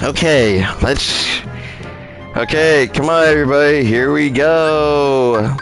Okay, let's... Okay, come on everybody, here we go!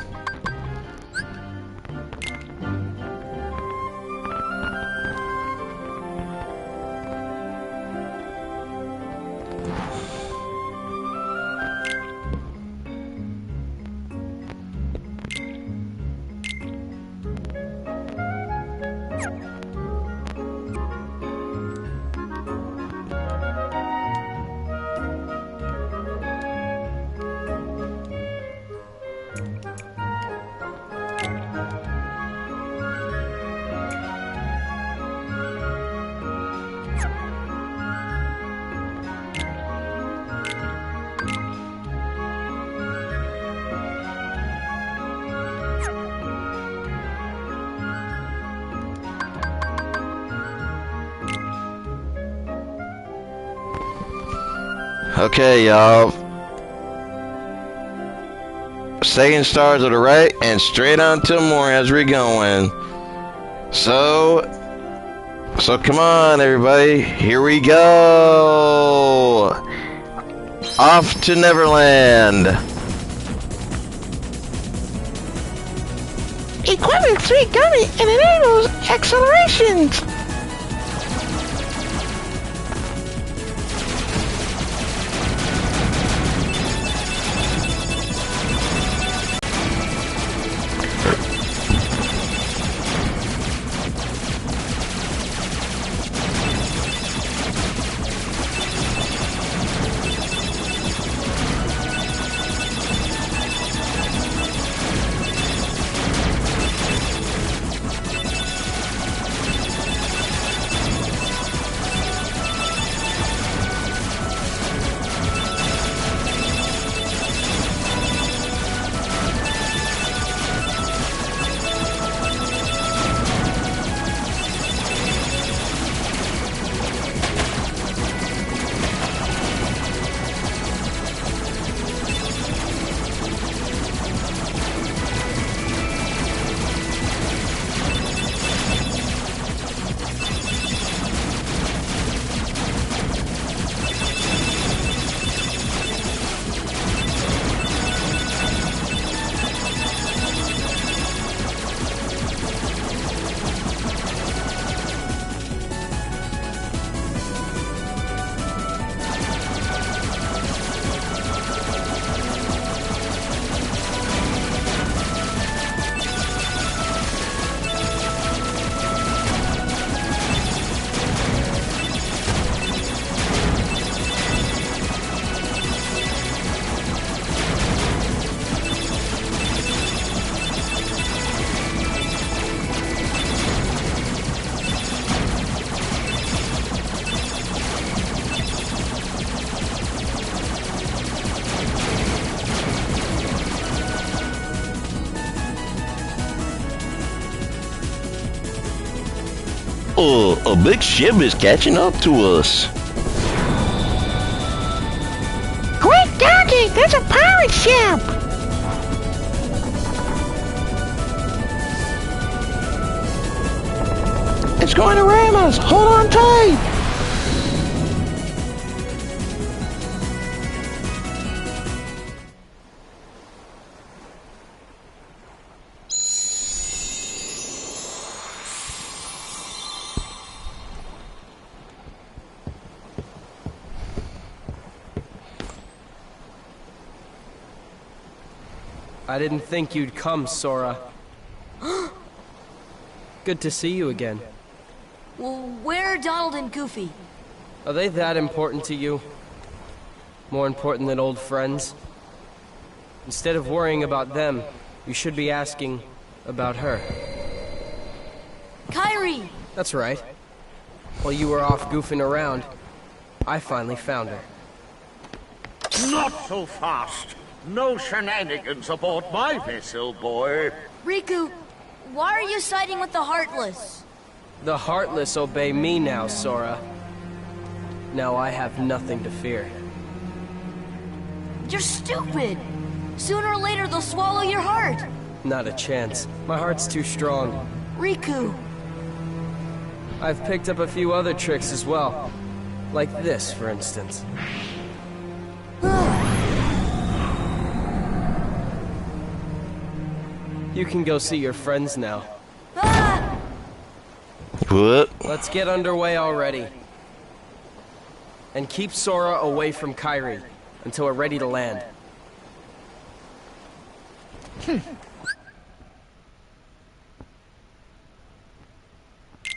Okay, y'all. Second star to the right and straight on to more as we're going. So come on, everybody. Here we go. Off to Neverland. Equipment 3 gummy and enables accelerations. A big ship is catching up to us. Quick, Doggy, there's a pirate ship. It's going to ram us. Hold on tight. I didn't think you'd come, Sora. Good to see you again. Well, where are Donald and Goofy? Are they that important to you? More important than old friends? Instead of worrying about them, you should be asking about her. Kyrie! That's right. While you were off goofing around, I finally found her. Not so fast! No shenanigans aboard my vessel, boy. Riku, why are you siding with the Heartless? The Heartless obey me now, Sora. Now I have nothing to fear. You're stupid! Sooner or later they'll swallow your heart! Not a chance. My heart's too strong. Riku! I've picked up a few other tricks as well. Like this, for instance. You can go see your friends now. What? Let's get underway already. And keep Sora away from Kairi until we're ready to land.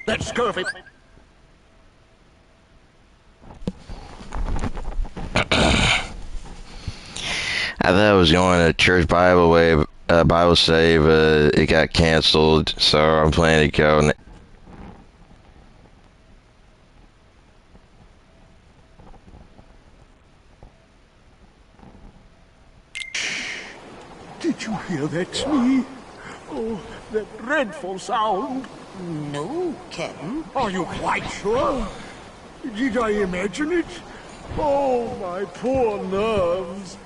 That scurvy... I thought I was going to church Bible study, but it got canceled, so I'm planning to go. Did you hear that, Smee? Oh, that dreadful sound. No, Captain. Are you quite sure? Did I imagine it? Oh, my poor nerves.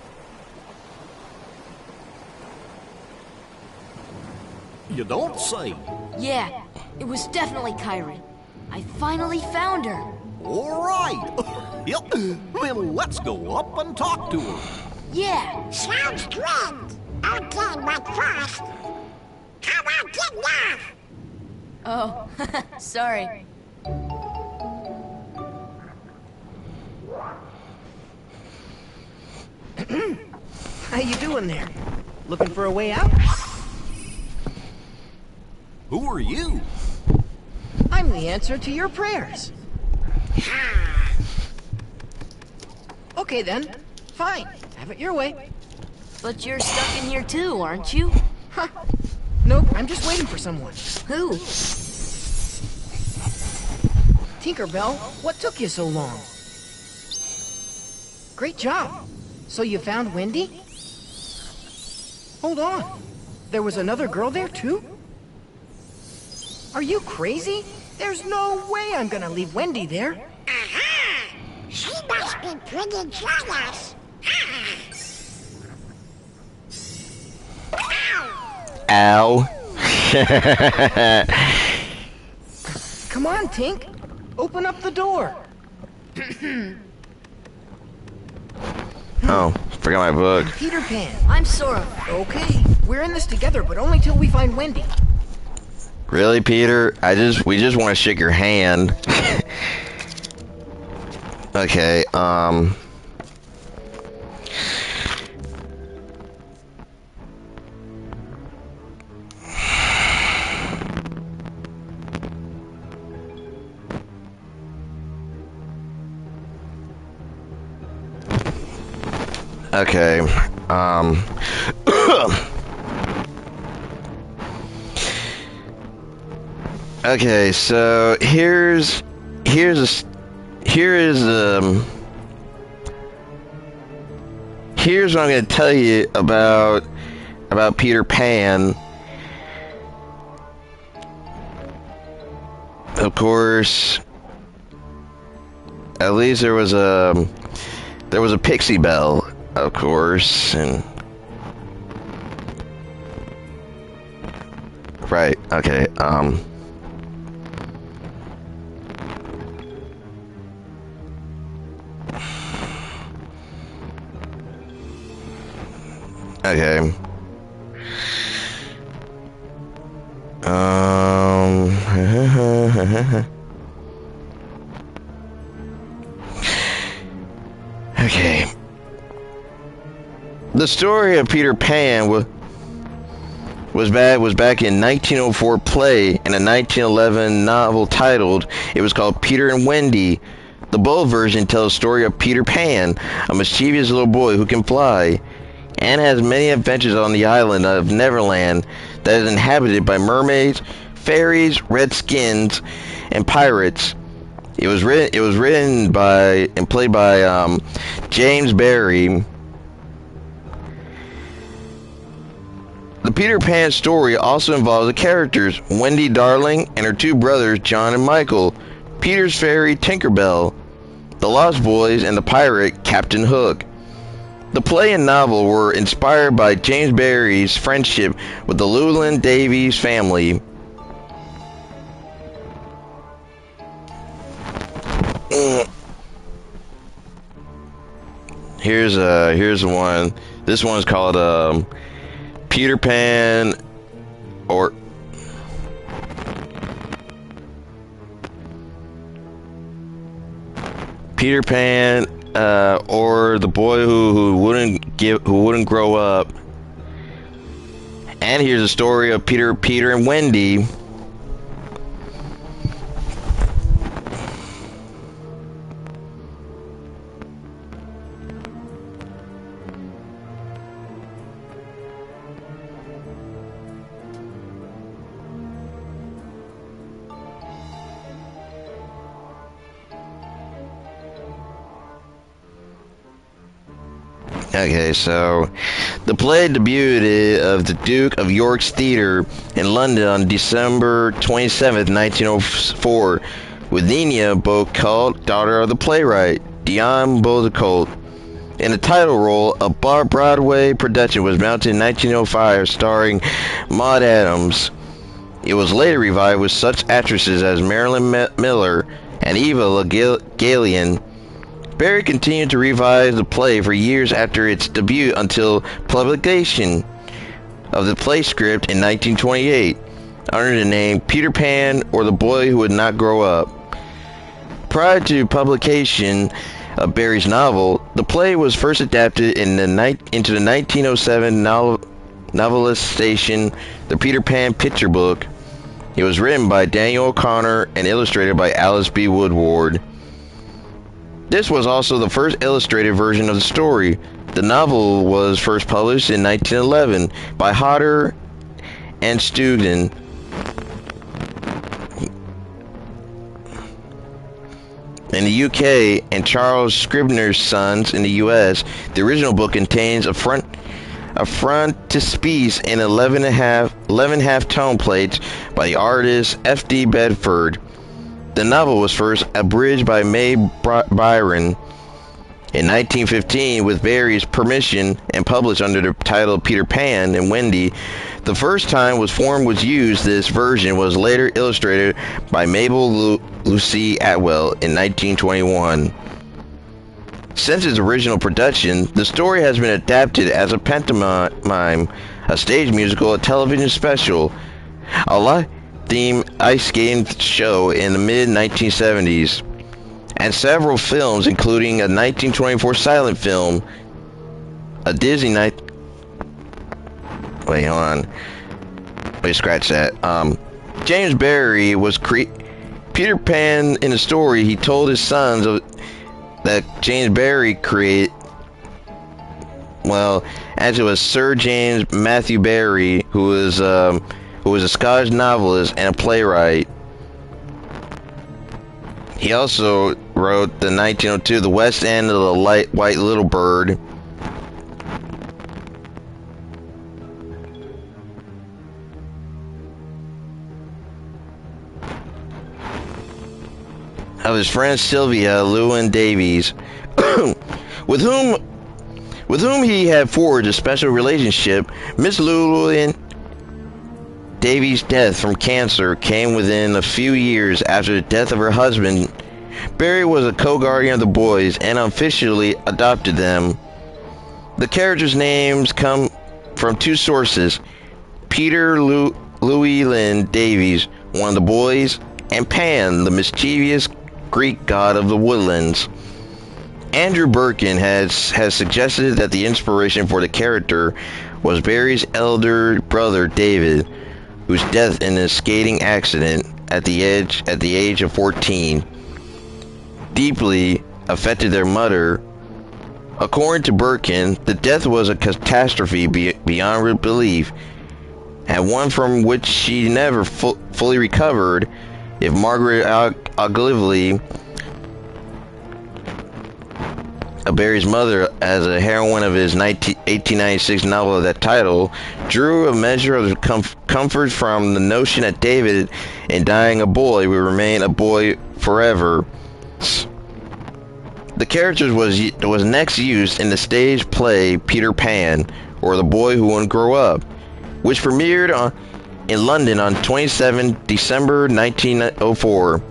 You don't say. Yeah, it was definitely Kairi. I finally found her. All right. Yep. Then let's go up and talk to her. Yeah. Sounds great. Okay, but first, how about get off? Oh, sorry. How you doing there? Looking for a way out? Who are you? I'm the answer to your prayers. Okay then. Fine. Have it your way. But you're stuck in here too, aren't you? Huh. Nope, I'm just waiting for someone. Who? Tinkerbell, what took you so long? Great job. So you found Wendy? Hold on. There was another girl there too? Are you crazy? There's no way I'm gonna leave Wendy there. Aha! She must be pretty jealous. Ow. Come on, Tink. Open up the door. Oh, forgot my book. Peter Pan. I'm Sora. Okay, we're in this together, but only till we find Wendy. Really, Peter? We just want to shake your hand. Okay, okay, okay, so here is here's what I'm going to tell you about Peter Pan. Of course, at least there was a Pixie Belle, of course, and right, okay, okay. Okay. The story of Peter Pan was back in 1904 play and a 1911 novel titled, it was called Peter and Wendy. The bold version tells the story of Peter Pan, a mischievous little boy who can fly, and has many adventures on the island of Neverland that is inhabited by mermaids, fairies, redskins, and pirates. It was written by and played by James Barrie. The Peter Pan story also involves the characters Wendy Darling and her two brothers John and Michael, Peter's fairy Tinkerbell, the Lost Boys, and the pirate Captain Hook. The play and novel were inspired by James Barrie's friendship with the Llewellyn Davies family. here's one. This one's called Peter Pan or Peter Pan or the boy who wouldn't grow up. And here's a story of Peter and Wendy. Okay, so the play debuted of the Duke of York's Theatre in London on December 27th, 1904, with Nina Bocult, daughter of the playwright Dion Boucicault. In the title role, a Broadway production was mounted in 1905, starring Maud Adams. It was later revived with such actresses as Marilyn Miller and Eva Gallienne. Barrie continued to revise the play for years after its debut until publication of the play script in 1928 under the name Peter Pan or the Boy Who Would Not Grow Up. Prior to publication of Barrie's novel, the play was first adapted into the 1907 novelization, The Peter Pan Picture Book. It was written by Daniel O'Connor and illustrated by Alice B. Woodward. This was also the first illustrated version of the story. The novel was first published in 1911 by Hodder and Steuben. In the UK and Charles Scribner's Sons in the US, the original book contains a frontispiece in 11 half-tone plates by the artist F.D. Bedford. The novel was first abridged by May Byron in 1915 with Barrie's permission and published under the title Peter Pan and Wendy. The first time form was used, this version was later illustrated by Mabel Lucy Atwell in 1921. Since its original production, the story has been adapted as a pantomime, a stage musical, a television special, a live-themed ice skating show in the mid-1970s, and several films, including a 1924 silent film, a Disney night. Wait, hold on. Wait, scratch that. James Barrie was Peter Pan in the story. He told his sons that James Barrie created. Well, actually, it was Sir James Matthew Barrie, who was a Scottish novelist and a playwright. He also wrote the 1902 The West End of the White Little Bird. Of his friend Sylvia Llewyn Davies, with whom he had forged a special relationship. Miss Llewyn Davies' death from cancer came within a few years after the death of her husband. Barrie was a co-guardian of the boys and officially adopted them. The characters' names come from two sources: Peter Llewyn Davies, one of the boys, and Pan, the mischievous Greek god of the woodlands. Andrew Birkin has suggested that the inspiration for the character was Barrie's elder brother David, whose death in a skating accident at the age of 14 deeply affected their mother. According to Birkin, the death was a catastrophe beyond belief, and one from which she never fully recovered. If Margaret Ogilvy, Barrie's mother, as a heroine of his 1896 novel of that title, drew a measure of comfort from the notion that David, in dying a boy, would remain a boy forever. The character was next used in the stage play Peter Pan, or The Boy Who Wouldn't Grow Up, which premiered in London on 27 December 1904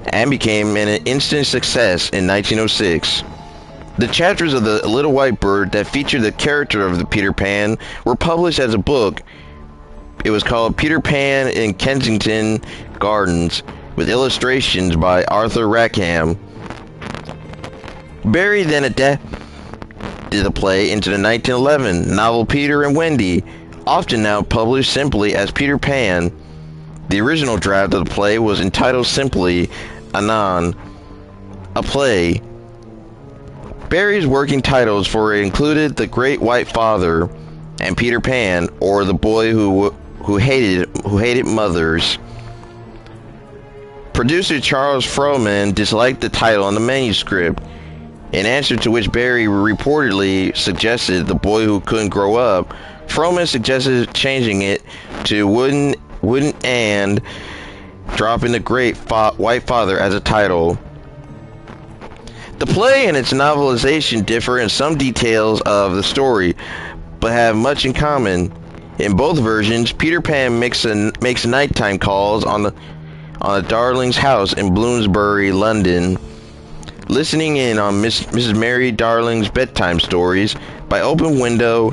and became an instant success in 1906. The chapters of The Little White Bird that featured the character of the Peter Pan were published as a book. It was called Peter Pan in Kensington Gardens, with illustrations by Arthur Rackham. Barry then adapted the play into the 1911 novel Peter and Wendy, often now published simply as Peter Pan. The original draft of the play was entitled simply Anon, a play. Barry's working titles for it included The Great White Father and Peter Pan, or The Boy Who Hated Mothers. Producer Charles Frohman disliked the title on the manuscript, in answer to which Barry reportedly suggested The Boy Who Couldn't Grow Up. Frohman suggested changing it to Wooden and dropping The Great White Father as a title. The play and its novelization differ in some details of the story, but have much in common. In both versions, Peter Pan makes nighttime calls on the Darling's house in Bloomsbury, London, listening in on Mrs. Mary Darling's bedtime stories by open window.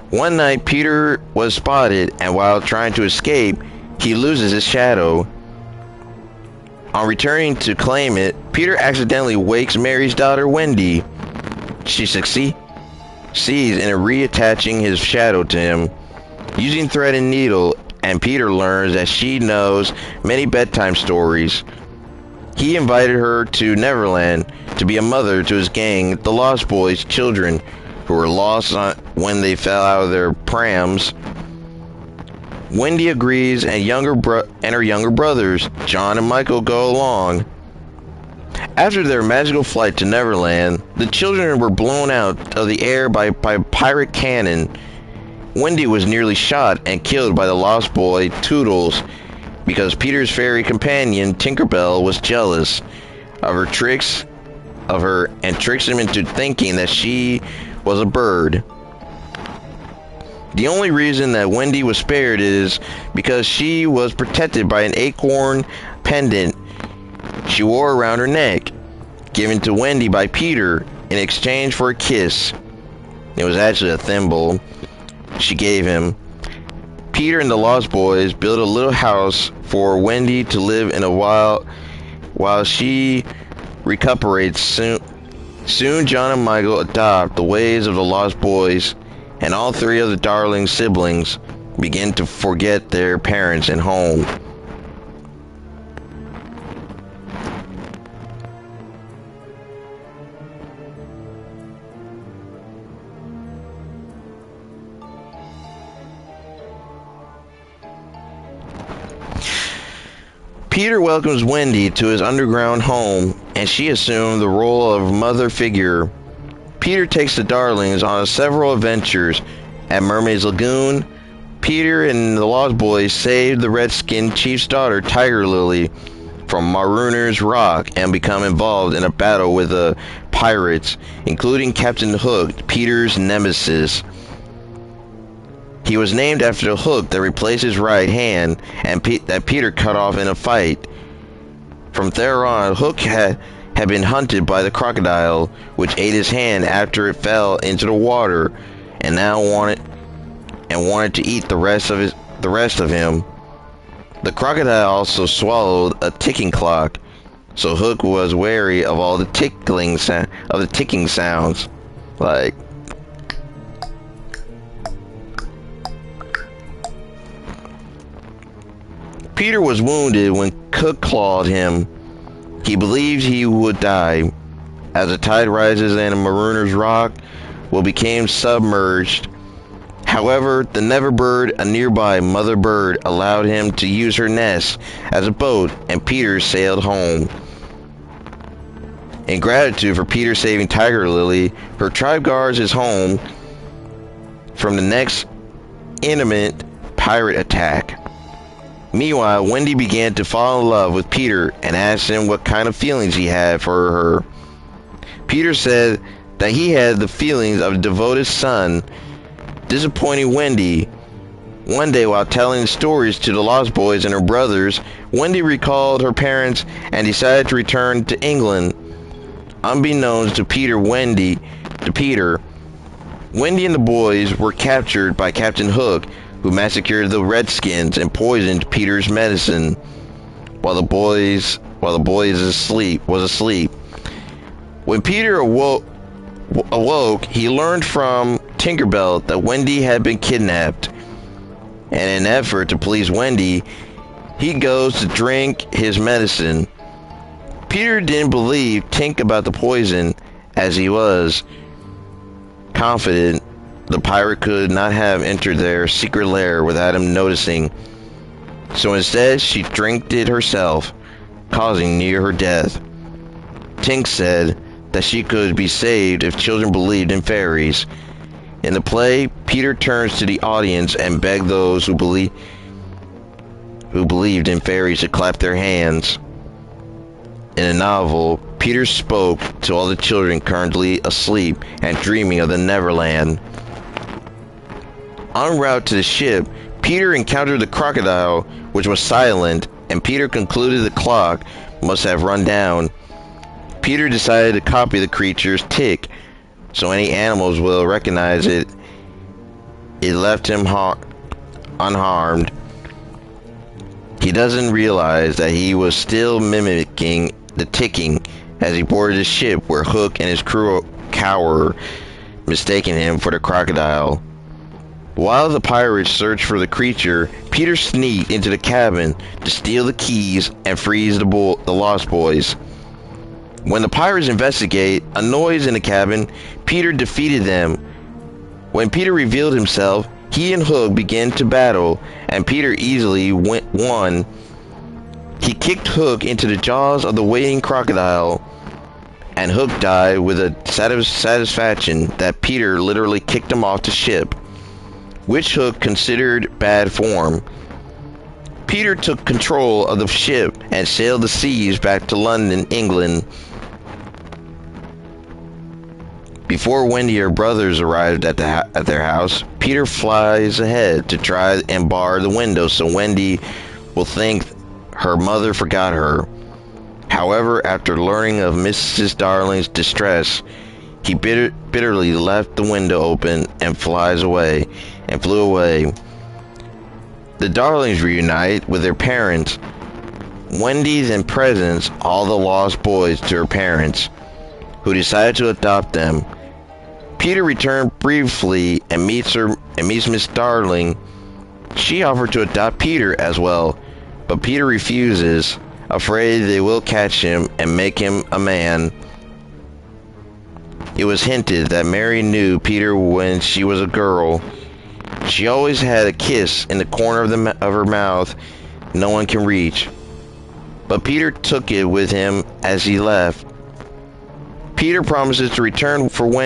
One night, Peter was spotted, and while trying to escape, he loses his shadow. On returning to claim it, Peter accidentally wakes Mary's daughter, Wendy. She succeeds in reattaching his shadow to him, using thread and needle, and Peter learns that she knows many bedtime stories. He invited her to Neverland to be a mother to his gang, the Lost Boys children, who were lost when they fell out of their prams. Wendy agrees, and her younger brothers, John and Michael, go along. After their magical flight to Neverland, the children were blown out of the air by pirate cannon. Wendy was nearly shot and killed by the Lost Boy, Toodles, because Peter's fairy companion, Tinkerbell, was jealous of her and tricks him into thinking that she was a bird. The only reason that Wendy was spared is because she was protected by an acorn pendant she wore around her neck, given to Wendy by Peter in exchange for a kiss. It was actually a thimble she gave him. Peter and the Lost Boys built a little house for Wendy to live in while she recuperates. Soon John and Michael adopt the ways of the Lost Boys, and all three of the Darling siblings begin to forget their parents and home. Peter welcomes Wendy to his underground home, and she assumed the role of mother figure. Peter takes the Darlings on several adventures. At Mermaid's Lagoon, Peter and the Lost Boys saved the Redskin chief's daughter, Tiger Lily, from Marooner's Rock and become involved in a battle with the pirates, including Captain Hook, Peter's nemesis. He was named after the hook that replaced his right hand and that Peter cut off in a fight. From there on, Hook had been hunted by the crocodile, which ate his hand after it fell into the water, and now wanted to eat the rest of him. The crocodile also swallowed a ticking clock, so Hook was wary of all the ticking sounds, like. Peter was wounded when Hook clawed him. He believed he would die. As the tide rises and Marooner's Rock became submerged. However, the Neverbird, a nearby mother bird, allowed him to use her nest as a boat, and Peter sailed home. In gratitude for Peter saving Tiger Lily, her tribe guards his home from the next imminent pirate attack. Meanwhile, Wendy began to fall in love with Peter and asked him what kind of feelings he had for her. Peter said that he had the feelings of a devoted son. Disappointing Wendy. One day, while telling stories to the Lost Boys and her brothers, Wendy recalled her parents and decided to return to England. Unbeknownst to Peter, Wendy and the boys were captured by Captain Hook, who massacred the Redskins and poisoned Peter's medicine while the boys was asleep. When Peter awoke, he learned from Tinkerbell that Wendy had been kidnapped. And in an effort to please Wendy, he goes to drink his medicine. Peter didn't believe Tink about the poison, as he was confident the pirate could not have entered their secret lair without him noticing. So instead, she drank it herself, causing near her death. Tink said that she could be saved if children believed in fairies. In the play, Peter turns to the audience and begged those who believed in fairies to clap their hands. In the novel, Peter spoke to all the children currently asleep and dreaming of the Neverland. En route to the ship, Peter encountered the crocodile, which was silent, and Peter concluded the clock must have run down. Peter decided to copy the creature's tick, so any animals will recognize it. It left him unharmed. He doesn't realize that he was still mimicking the ticking as he boarded the ship, where Hook and his crew cower, mistaking him for the crocodile. While the pirates searched for the creature, Peter sneaked into the cabin to steal the keys and freeze the Lost Boys. When the pirates investigate a noise in the cabin, Peter defeated them. When Peter revealed himself, he and Hook began to battle, and Peter easily won. He kicked Hook into the jaws of the waiting crocodile, and Hook died with a satisfaction that Peter literally kicked him off the ship, which Hook considered bad form. Peter took control of the ship and sailed the seas back to London, England. Before Wendy and her brothers arrived at their house, Peter flies ahead to try and bar the window so Wendy will think her mother forgot her. However, after learning of Mrs. Darling's distress, he bitterly left the window open and flew away. The Darlings reunite with their parents. Wendy then presents all the lost boys to her parents, who decide to adopt them. Peter returned briefly and meets Miss Darling. She offered to adopt Peter as well, but Peter refuses, afraid they will catch him and make him a man. It was hinted that Mary knew Peter when she was a girl. She always had a kiss in the corner of her mouth no one can reach. But Peter took it with him as he left. Peter promises to return for Wendy